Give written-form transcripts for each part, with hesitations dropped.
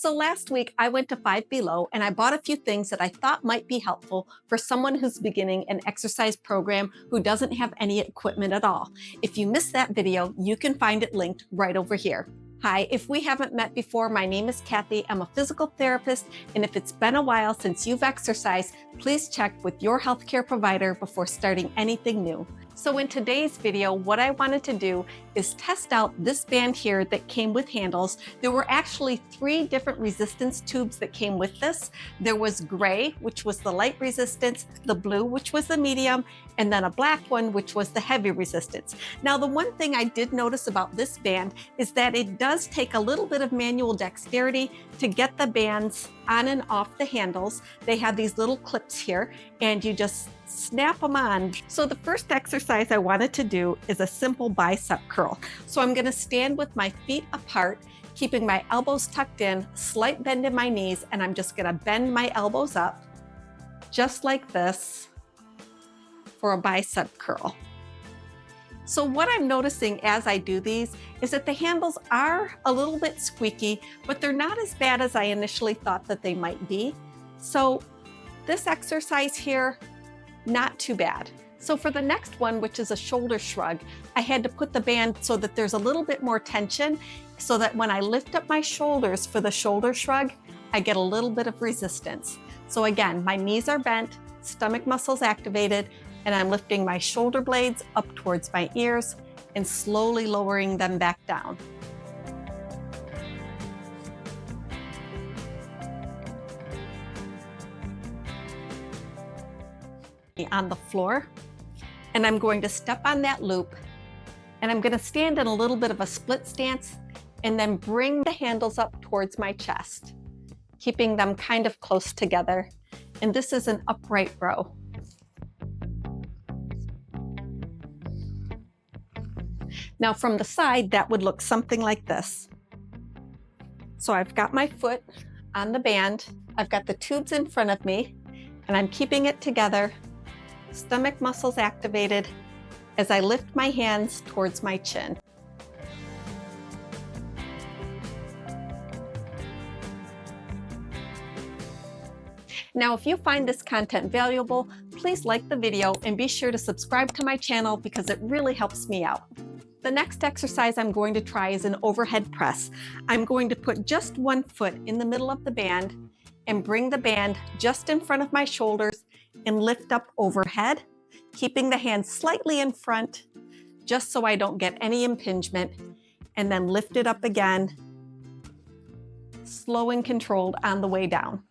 So last week I went to Five Below and I bought a few things that I thought might be helpful for someone who's beginning an exercise program who doesn't have any equipment at all. If you missed that video, you can find it linked right over here. Hi, if we haven't met before, my name is Kathy. I'm a physical therapist, and if it's been a while since you've exercised, please check with your healthcare provider before starting anything new. So in today's video, what I wanted to do is test out this band here that came with handles. There were actually 3 different resistance tubes that came with this. There was gray, which was the light resistance, the blue, which was the medium, and then a black one, which was the heavy resistance. Now, the one thing I did notice about this band is that it does take a little bit of manual dexterity to get the bands on and off the handles. They have these little clips here, and you just snap them on. So the first exercise I wanted to do is a simple bicep curl. So I'm going to stand with my feet apart, keeping my elbows tucked in, slight bend in my knees, and I'm just going to bend my elbows up just like this for a bicep curl. So what I'm noticing as I do these is that the handles are a little bit squeaky, but they're not as bad as I initially thought that they might be. So this exercise here, not too bad. So for the next one, which is a shoulder shrug, I had to put the band so that there's a little bit more tension so that when I lift up my shoulders for the shoulder shrug, I get a little bit of resistance. So again, my knees are bent, stomach muscles activated, and I'm lifting my shoulder blades up towards my ears and slowly lowering them back down. On the floor, and I'm going to step on that loop, and I'm going to stand in a little bit of a split stance and then bring the handles up towards my chest, keeping them kind of close together. And this is an upright row. Now from the side, that would look something like this. So I've got my foot on the band, I've got the tubes in front of me, and I'm keeping it together, stomach muscles activated as I lift my hands towards my chin. Now, if you find this content valuable, please like the video and be sure to subscribe to my channel because it really helps me out. The next exercise I'm going to try is an overhead press. I'm going to put just one foot in the middle of the band and bring the band just in front of my shoulders and lift up overhead, keeping the hands slightly in front, just so I don't get any impingement, and then lift it up again, slow and controlled on the way down.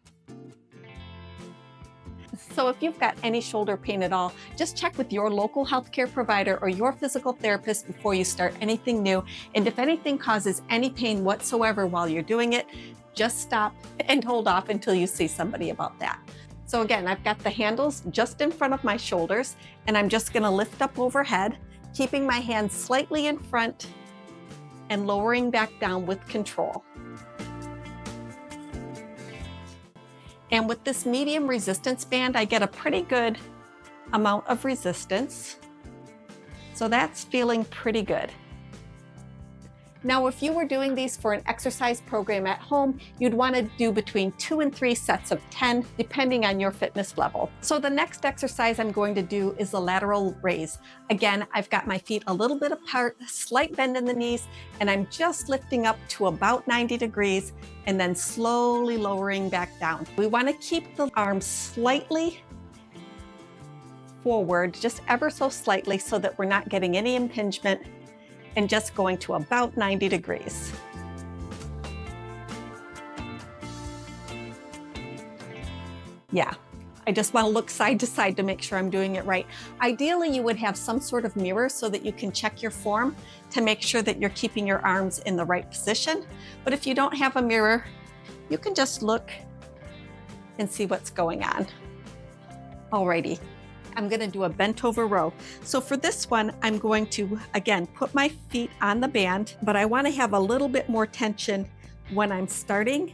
So if you've got any shoulder pain at all, just check with your local healthcare provider or your physical therapist before you start anything new. And if anything causes any pain whatsoever while you're doing it, just stop and hold off until you see somebody about that. So again, I've got the handles just in front of my shoulders, and I'm just going to lift up overhead, keeping my hands slightly in front and lowering back down with control. And with this medium resistance band, I get a pretty good amount of resistance. So that's feeling pretty good. Now, if you were doing these for an exercise program at home, you'd want to do between 2 and 3 sets of 10, depending on your fitness level. So the next exercise I'm going to do is the lateral raise. Again, I've got my feet a little bit apart, slight bend in the knees, and I'm just lifting up to about 90 degrees and then slowly lowering back down. We want to keep the arms slightly forward, just ever so slightly, so that we're not getting any impingement, and just going to about 90 degrees. Yeah, I just want to look side to side to make sure I'm doing it right. Ideally, you would have some sort of mirror so that you can check your form to make sure that you're keeping your arms in the right position. But if you don't have a mirror, you can just look and see what's going on. Alrighty. I'm going to do a bent over row. So for this one, I'm going to, again, put my feet on the band, but I want to have a little bit more tension when I'm starting.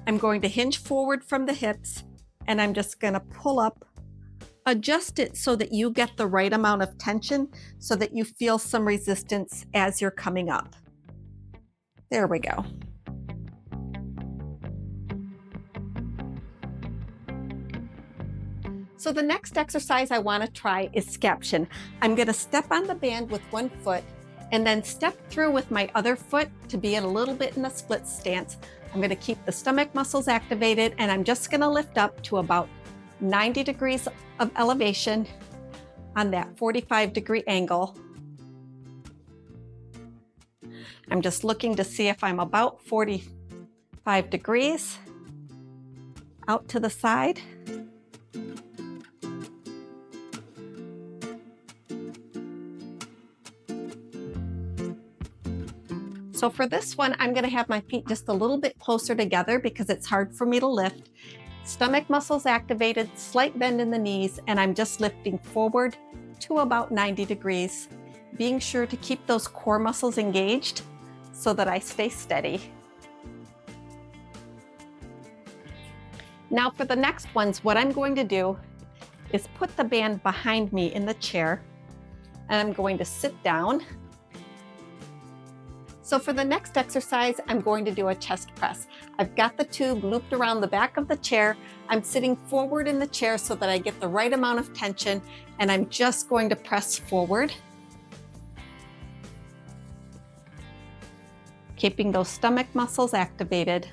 I'm going to hinge forward from the hips, and I'm just going to pull up, adjust it so that you get the right amount of tension so that you feel some resistance as you're coming up. There we go. So the next exercise I want to try is scaption. I'm going to step on the band with one foot and then step through with my other foot to be a little bit in a split stance. I'm going to keep the stomach muscles activated, and I'm just going to lift up to about 90 degrees of elevation on that 45-degree angle. I'm just looking to see if I'm about 45 degrees out to the side. So for this one, I'm going to have my feet just a little bit closer together because it's hard for me to lift. Stomach muscles activated, slight bend in the knees, and I'm just lifting forward to about 90 degrees, being sure to keep those core muscles engaged so that I stay steady. Now for the next ones, what I'm going to do is put the band behind me in the chair, and I'm going to sit down. So for the next exercise, I'm going to do a chest press. I've got the tube looped around the back of the chair. I'm sitting forward in the chair so that I get the right amount of tension, and I'm just going to press forward, keeping those stomach muscles activated.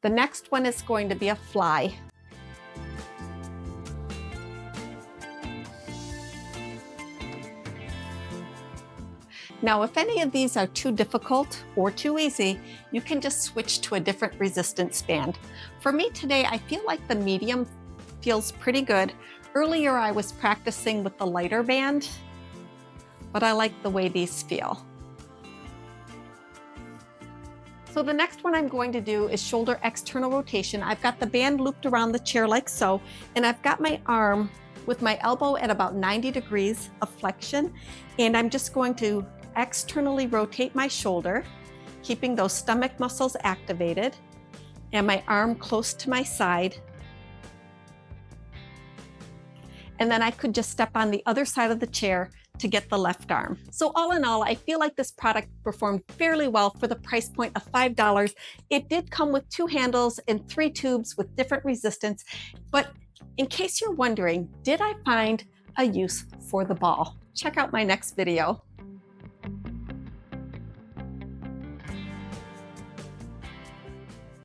The next one is going to be a fly. Now, if any of these are too difficult or too easy, you can just switch to a different resistance band. For me today, I feel like the medium feels pretty good. Earlier, I was practicing with the lighter band, but I like the way these feel. So the next one I'm going to do is shoulder external rotation. I've got the band looped around the chair like so, and I've got my arm with my elbow at about 90 degrees of flexion, and I'm just going to externally rotate my shoulder, keeping those stomach muscles activated, and my arm close to my side. And then I could just step on the other side of the chair to get the left arm. So all in all, I feel like this product performed fairly well for the price point of $5. It did come with 2 handles and 3 tubes with different resistance. But in case you're wondering, did I find a use for the ball? Check out my next video.